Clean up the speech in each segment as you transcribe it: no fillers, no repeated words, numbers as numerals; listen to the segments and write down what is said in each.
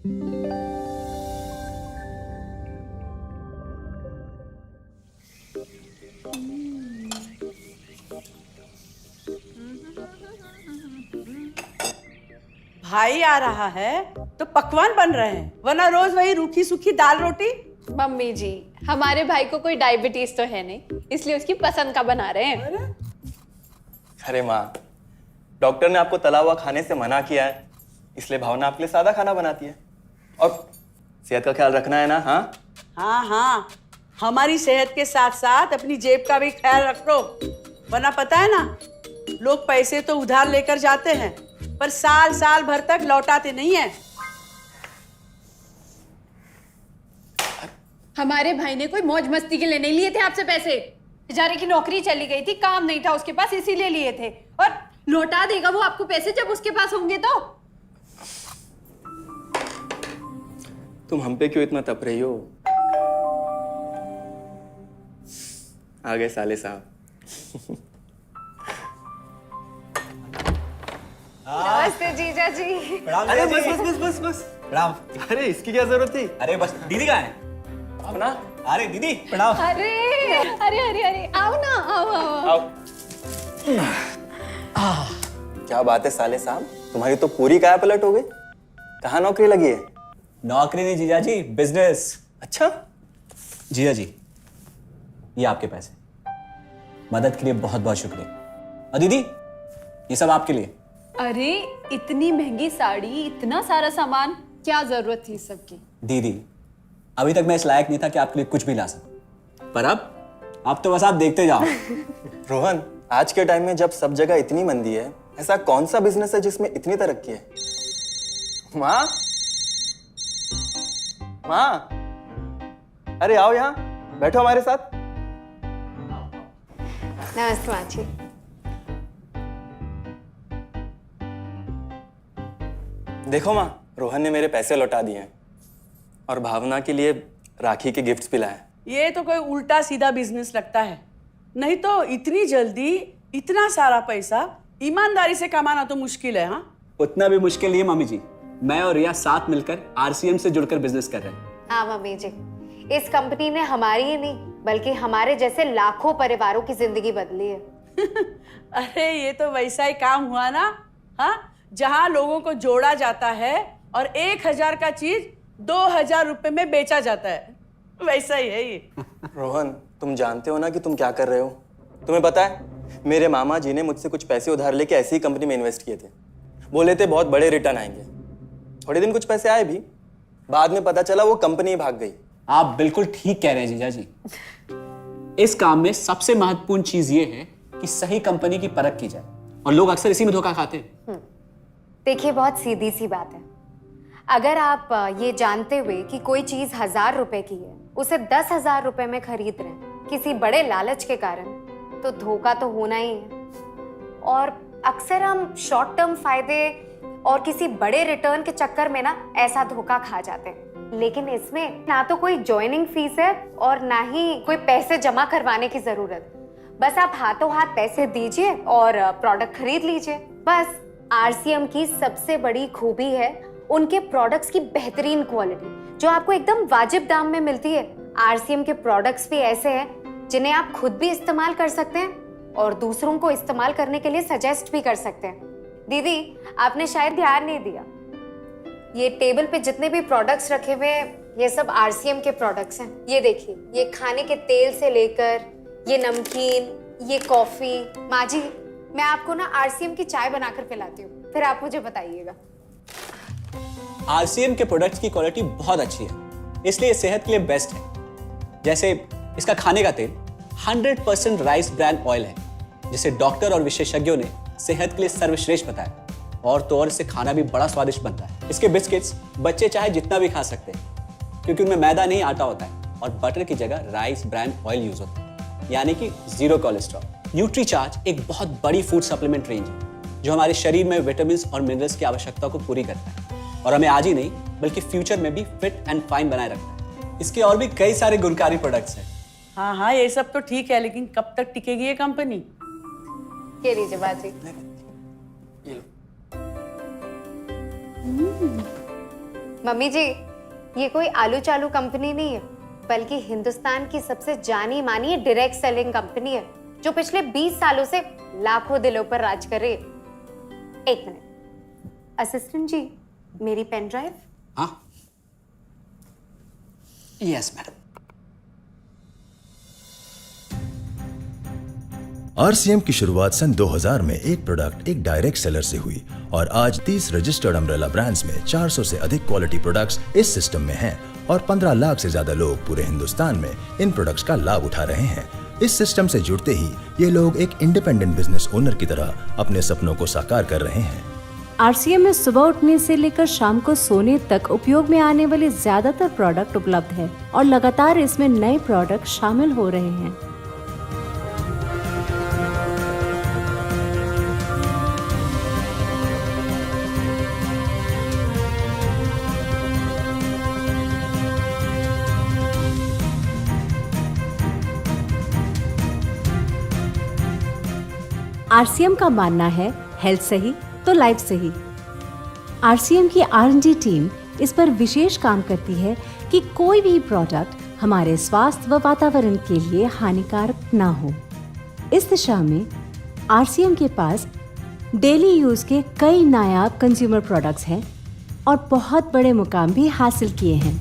भाई आ रहा है तो पकवान बन रहे हैं, वरना रोज वही रूखी सूखी दाल रोटी। मम्मी जी, हमारे भाई को कोई डायबिटीज तो है नहीं, इसलिए उसकी पसंद का बना रहे हैं। अरे माँ, डॉक्टर ने आपको तला हुआ खाने से मना किया है, इसलिए भावना आपके लिए सादा खाना बनाती है। और सेहत का ख्याल रखना है ना। हाँ हाँ हाँ, हमारी सेहत के साथ साथ अपनी जेब का भी ख्याल रखो, वरना पता है ना, लोग पैसे तो उधार लेकर जाते हैं पर साल साल भर तक लौटाते नहीं है। हमारे भाई ने कोई मौज मस्ती के लिए नहीं लिए थे आपसे पैसे। बेचारे की नौकरी चली गई थी, काम नहीं था उसके पास, इसीलिए लिए थे। और लौटा देगा वो आपको पैसे जब उसके पास होंगे तो। तुम हम पे क्यों इतना तप रही हो? आ गए साले साहब। नमस्ते जीजा जी। अरे बस बस बस बस बस प्रणाम। अरे इसकी क्या जरूरत थी? अरे बस दीदी कहाँ है? अपना अरे दीदी प्रणाम। अरे अरे अरे अरे आओ ना, आओ। क्या बात है साले साहब, तुम्हारी तो पूरी काया पलट हो गई। कहाँ नौकरी लगी है? नौकरी नहीं जीजा जी, बिजनेस। अच्छा जीजा जी, ये आपके पैसे, मदद के लिए बहुत बहुत शुक्रिया। और दीदी, ये सब आपके लिए। अरे इतनी महंगी साड़ी, इतना सारा सामान, क्या जरूरत थी सबकी? दीदी, अभी तक मैं इस लायक नहीं था कि आपके लिए कुछ भी ला सकूं, पर अब तो बस आप देखते जाओ। रोहन, आज के टाइम में जब सब जगह इतनी मंदी है, ऐसा कौन सा बिजनेस है जिसमें इतनी तरक्की है? माँ, माँ, अरे आओ यहाँ बैठो हमारे साथ। नमस्ते माँ जी। देखो माँ, रोहन ने मेरे पैसे लौटा दिए हैं और भावना के लिए राखी के गिफ्ट्स भी लाए। ये तो कोई उल्टा सीधा बिजनेस लगता है, नहीं तो इतनी जल्दी इतना सारा पैसा ईमानदारी से कमाना तो मुश्किल है। हाँ, उतना भी मुश्किल नहीं है मम्मी जी, मैं और रिया साथ मिलकर आरसीएम से जुड़कर बिजनेस कर रहे हैं। हाँ मम्मी जी, इस कंपनी ने हमारी ही नहीं बल्कि हमारे जैसे लाखों परिवारों की जिंदगी बदली है। अरे ये तो वैसा ही काम हुआ ना, हाँ, जहाँ लोगों को जोड़ा जाता है और 1000 का चीज 2000 रुपए में बेचा जाता है, वैसा ही है ये। रोहन, तुम जानते हो ना कि तुम क्या कर रहे हो? तुम्हें पता है, मेरे मामा जी ने मुझसे कुछ पैसे उधार लेके ऐसी ही कंपनी में इन्वेस्ट किए थे। बोले थे बहुत बड़े रिटर्न आएंगे। थोड़े दिन कुछ पैसे आए भी, बाद में पता चला वो कंपनी भाग गई। आप बिल्कुल ठीक कह रहे हैं जीजा जी। इस काम में सबसे महत्वपूर्ण चीज ये है कि सही कंपनी की परख की जाए, और लोग अक्सर इसी में धोखा खाते हैं। देखिए, बहुत सीधी सी बात है। अगर आप ये जानते हुए कि कोई चीज 1000 रुपए की है, उसे 10,000 रुपए में खरीद रहे हैं किसी बड़े लालच के कारण, तो धोखा तो होना ही है। और अक्सर हम शॉर्ट टर्म फायदे और किसी बड़े रिटर्न के चक्कर में ना ऐसा धोखा खा जाते हैं। लेकिन इसमें ना तो कोई ज्वाइनिंग फीस है और ना ही कोई पैसे जमा करवाने की जरूरत। बस आप हाथों हाथ पैसे दीजिए और प्रोडक्ट खरीद लीजिए, बस। आरसीएम की सबसे बड़ी खूबी है उनके प्रोडक्ट्स की बेहतरीन क्वालिटी, जो आपको एकदम वाजिब दाम में मिलती है। आरसीएम के प्रोडक्ट्स भी ऐसे हैं जिन्हें आप खुद भी इस्तेमाल कर सकते हैं और दूसरों को इस्तेमाल करने के लिए सजेस्ट भी कर सकते हैं। दीदी, आपने शायद ध्यान नहीं दिया, ये टेबल पे जितने भी प्रोडक्ट्स रखे हुए हैं, ये सब आरसीएम के प्रोडक्ट्स हैं। ये देखिए, ये खाने के तेल से लेकर ये नमकीन, ये कॉफी। माँ जी, मैं आपको ना आरसीएम की चाय बनाकर पिलाती हूँ, फिर आप मुझे बताइएगा। आरसीएम के प्रोडक्ट्स की क्वालिटी बहुत अच्छी है, इसलिए सेहत के लिए बेस्ट है। जैसे इसका खाने का तेल 100% राइस ब्रांड ऑयल है, जिसे डॉक्टर और विशेषज्ञों ने सेहत के लिए सर्वश्रेष्ठ बताया। और तो और इससे खाना भी बड़ा स्वादिष्ट बनता है। इसके बिस्किट्स बच्चे चाहे जितना भी खा सकते हैं, क्योंकि उनमें मैदा नहीं आटा होता है और बटर की जगह राइस ब्रांड ऑयल यूज होता है, यानी कि 0 कोलेस्ट्रॉल। न्यूट्रीचार्ज एक बहुत बड़ी फूड सप्लीमेंट रेंज है, जो हमारे शरीर में विटामिन और मिनरल्स की आवश्यकता को पूरी करता है और हमें आज ही नहीं बल्कि फ्यूचर में भी फिट एंड फाइन बनाए रखता है। इसके और भी कई सारे गुणकारी प्रोडक्ट्स हैं। हाँ हाँ, ये सब तो ठीक है, लेकिन कब तक टिकेगी ये कंपनी? ये लीजिए बाजी। ये लो। मम्मी जी, ये कोई आलू चालू कंपनी नहीं है, बल्कि हिंदुस्तान की सबसे जानी मानी डायरेक्ट सेलिंग कंपनी है, जो पिछले 20 सालों से लाखों दिलों पर राज कर रही है। एक मिनट असिस्टेंट जी, मेरी पेन ड्राइव। हाँ, यस मैडम। आरसीएम की शुरुआत सन 2000 में एक प्रोडक्ट एक डायरेक्ट सेलर से हुई और आज 30 रजिस्टर्ड अम्ब्रेला ब्रांड्स में 400 से अधिक क्वालिटी प्रोडक्ट्स इस सिस्टम में हैं और 15 लाख से ज्यादा लोग पूरे हिंदुस्तान में इन प्रोडक्ट्स का लाभ उठा रहे हैं। इस सिस्टम से जुड़ते ही ये लोग एक इंडिपेंडेंट बिजनेस ओनर की तरह अपने सपनों को साकार कर रहे हैं। आरसीएम में सुबह उठने से लेकर शाम को सोने तक उपयोग में आने वाले ज्यादातर प्रोडक्ट उपलब्ध है और लगातार इसमें नए प्रोडक्ट शामिल हो रहे हैं। आरसीएम का मानना है हेल्थ सही तो लाइफ सही। आरसीएम की R&D टीम इस पर विशेष काम करती है कि कोई भी प्रोडक्ट हमारे स्वास्थ्य व वातावरण के लिए हानिकारक ना हो। इस दिशा में आरसीएम के पास डेली यूज के कई नायाब कंज्यूमर प्रोडक्ट्स हैं और बहुत बड़े मुकाम भी हासिल किए हैं।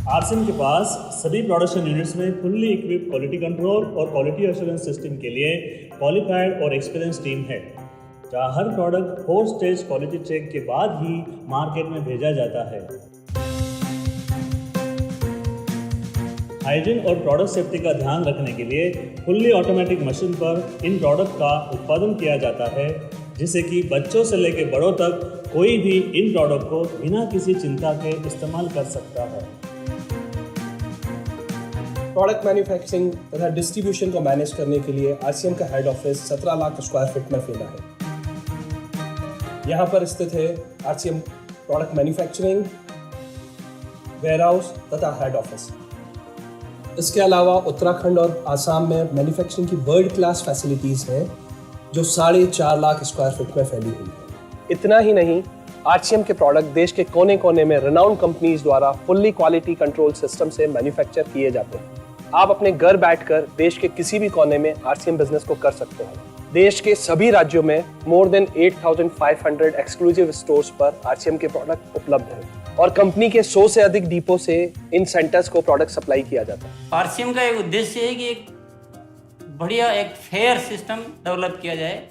आरसीएम के पास सभी प्रोडक्शन यूनिट्स में फुल्ली इक्विप क्वालिटी कंट्रोल और क्वालिटी एश्योरेंस सिस्टम के लिए क्वालिफाइड और एक्सपीरियंस टीम है, जहां हर प्रोडक्ट 4 स्टेज क्वालिटी चेक के बाद ही मार्केट में भेजा जाता है। हाइजीन और प्रोडक्ट सेफ्टी का ध्यान रखने के लिए फुल्ली ऑटोमेटिक मशीन पर इन प्रोडक्ट का उत्पादन किया जाता है, जिससे कि बच्चों से लेकर बड़ों तक कोई भी इन प्रोडक्ट को बिना किसी चिंता के इस्तेमाल कर सकता है। प्रोडक्ट मैन्युफैक्चरिंग तथा डिस्ट्रीब्यूशन को मैनेज करने के लिए आरसीएम का head office 17 lakh square feet में फैला है। यहाँ पर स्थित है आरसीएम प्रोडक्ट मैन्युफैक्चरिंग, वेयरहाउस तथा हेड ऑफिस। इसके अलावा उत्तराखंड और आसाम में मैन्युफैक्चरिंग की वर्ल्ड क्लास फैसिलिटीज़ हैं, जो 4.5 लाख स्क्वायर फीट में फैली हुई है। इतना ही नहीं, आरसीएम के प्रोडक्ट देश के कोने कोने में रिनाउंड कंपनीज द्वारा फुल्ली क्वालिटी कंट्रोल सिस्टम से मैन्युफैक्चर किए जाते हैं। आप अपने घर बैठकर देश के किसी भी कोने में आरसीएम बिजनेस को कर सकते हैं। देश के सभी राज्यों में मोर देन 8,500 एक्सक्लूसिव स्टोर्स पर आरसीएम के प्रोडक्ट उपलब्ध हैं और कंपनी के 100 से अधिक डिपो से इन सेंटर्स को प्रोडक्ट सप्लाई किया जाता है। आरसीएम का एक उद्देश्य है कि एक बढ़िया एक फेयर सिस्टम डेवलप किया जाए,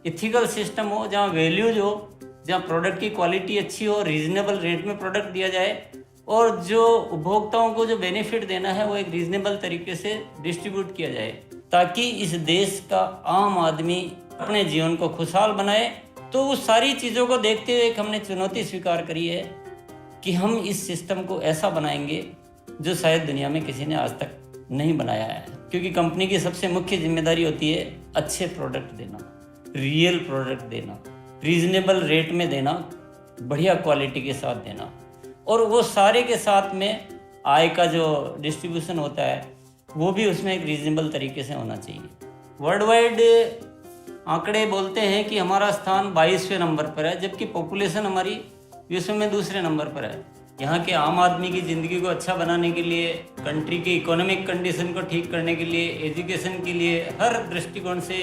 इथिकल सिस्टम हो, जहाँ वैल्यूज हो, जहाँ प्रोडक्ट की क्वालिटी अच्छी हो, रीजनेबल रेट में प्रोडक्ट दिया जाए और जो उपभोक्ताओं को जो बेनिफिट देना है वो एक रीजनेबल तरीके से डिस्ट्रीब्यूट किया जाए, ताकि इस देश का आम आदमी अपने जीवन को खुशहाल बनाए। तो उस सारी चीज़ों को देखते हुए एक हमने चुनौती स्वीकार करी है कि हम इस सिस्टम को ऐसा बनाएंगे जो शायद दुनिया में किसी ने आज तक नहीं बनाया है, क्योंकि कंपनी की सबसे मुख्य जिम्मेदारी होती है अच्छे प्रोडक्ट देना, रियल प्रोडक्ट देना, रीजनेबल रेट में देना, बढ़िया क्वालिटी के साथ देना, और वो सारे के साथ में आय का जो डिस्ट्रीब्यूशन होता है वो भी उसमें एक रीजनेबल तरीके से होना चाहिए। वर्ल्ड वाइड आंकड़े बोलते हैं कि हमारा स्थान 22वें नंबर पर है, जबकि पॉपुलेशन हमारी विश्व में दूसरे नंबर पर है। यहाँ के आम आदमी की ज़िंदगी को अच्छा बनाने के लिए, कंट्री की इकोनॉमिक कंडीशन को ठीक करने के लिए, एजुकेशन के लिए, हर दृष्टिकोण से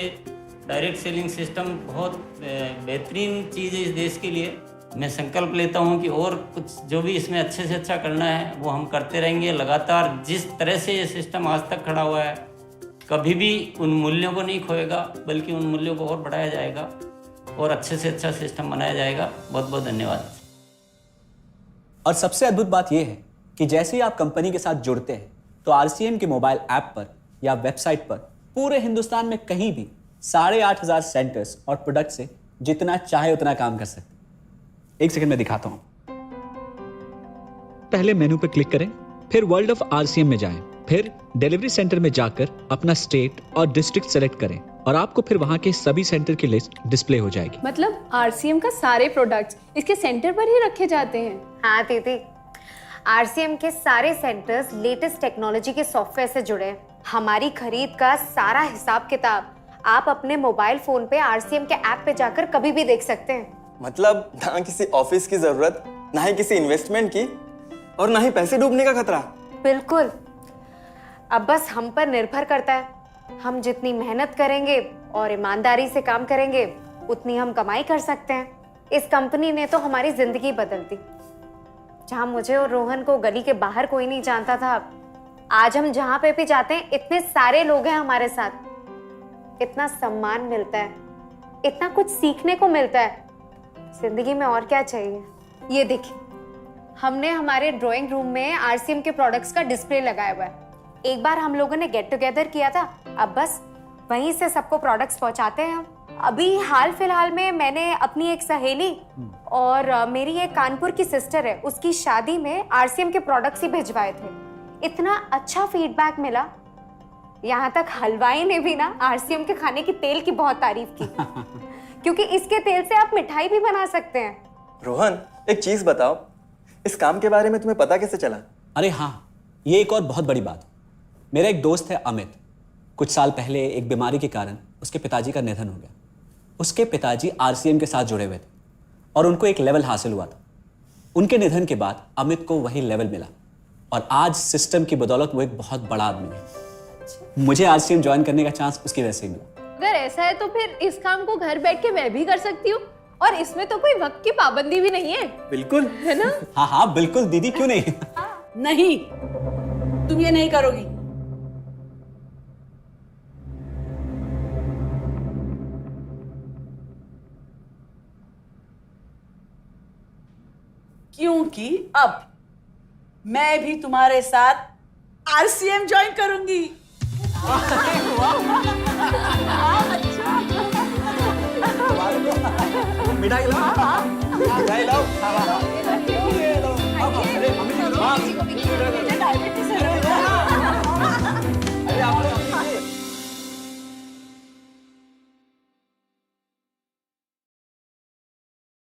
डायरेक्ट सेलिंग सिस्टम बहुत बेहतरीन चीज़ है इस देश के लिए। मैं संकल्प लेता हूं कि और कुछ जो भी इसमें अच्छे से अच्छा करना है वो हम करते रहेंगे लगातार। जिस तरह से ये सिस्टम आज तक खड़ा हुआ है, कभी भी उन मूल्यों को नहीं खोएगा, बल्कि उन मूल्यों को और बढ़ाया जाएगा और अच्छे से अच्छा सिस्टम बनाया जाएगा। बहुत बहुत धन्यवाद। और सबसे अद्भुत बात यह है कि जैसे ही आप कंपनी के साथ जुड़ते हैं तो आरसीएम के मोबाइल ऐप पर या वेबसाइट पर पूरे हिंदुस्तान में कहीं भी 8,500 सेंटर्स और प्रोडक्ट से जितना चाहे उतना काम कर सकते हैं। एक सेकंड में दिखाता हूं। पहले मेनू पर क्लिक करें, फिर वर्ल्ड ऑफ आरसीएम में जाएं, फिर डिलीवरी सेंटर में जाकर अपना स्टेट और डिस्ट्रिक्ट सेलेक्ट करें और आपको फिर वहां के सभी सेंटर की लिस्ट डिस्प्ले हो जाएगी। मतलब आरसीएम का सारे प्रोडक्ट्स इसके सेंटर पर ही रखे जाते हैं? हाँ दीदी, आरसीएम के सारे सेंटर्स लेटेस्ट टेक्नोलॉजी के सॉफ्टवेयर से जुड़े हैं। हमारी खरीद का सारा हिसाब किताब आप अपने मोबाइल फोन पे आरसीएम के ऐप पे जाकर कभी भी देख सकते हैं। मतलब ना किसी ऑफिस की जरूरत, ना ही किसी इन्वेस्टमेंट की, और ना ही पैसे डूबने का खतरा। बिल्कुल। अब बस हम पर निर्भर करता है। हम जितनी मेहनत करेंगे और ईमानदारी से काम करेंगे, उतनी हम कमाई कर सकते हैं। इस कंपनी ने तो हमारी जिंदगी बदल दी। जहां मुझे और रोहन को गली के बाहर कोई नहीं जानता था, आज हम जहां पे भी जाते हैं इतने सारे लोग हैं हमारे साथ। इतना सम्मान मिलता है, इतना कुछ सीखने को मिलता है। जिंदगी में और क्या चाहिए। ये देखिए, हमने हमारे ड्राइंग रूम में आरसीएम के प्रोडक्ट्स का डिस्प्ले लगाया हुआ है। एक बार हम लोगों ने गेट टुगेदर किया था, अब बस वहीं से सबको प्रोडक्ट्स पहुंचाते हैं हम। अभी हाल फिलहाल में मैंने अपनी एक सहेली और मेरी एक कानपुर की सिस्टर है, उसकी शादी में आरसीएम के प्रोडक्ट्स ही भिजवाए थे। इतना अच्छा फीडबैक मिला, यहाँ तक हलवाई ने भी ना आरसीएम के खाने की तेल की बहुत तारीफ की क्योंकि इसके तेल से आप मिठाई भी बना सकते हैं। रोहन, एक चीज बताओ, इस काम के बारे में तुम्हें पता कैसे चला? अरे हाँ, ये एक और बहुत बड़ी बात। मेरा एक दोस्त है अमित, कुछ साल पहले एक बीमारी के कारण उसके पिताजी का निधन हो गया। उसके पिताजी आरसीएम के साथ जुड़े हुए थे और उनको एक लेवल हासिल हुआ था। उनके निधन के बाद अमित को वही लेवल मिला और आज सिस्टम की बदौलत वो एक बहुत बड़ा आदमी है। मुझे आरसीएम ज्वाइन करने का चांस उसकी वजह से मिला। अगर ऐसा है तो फिर इस काम को घर बैठ के मैं भी कर सकती हूँ, और इसमें तो कोई वक्त की पाबंदी भी नहीं है। बिल्कुल, है ना? हाँ हाँ बिल्कुल दीदी, क्यों नहीं। नहीं, तुम ये नहीं करोगी। क्योंकि अब मैं भी तुम्हारे साथ आरसीएम ज्वाइन करूंगी। मिठाई लाओ, मिठाई लाओ।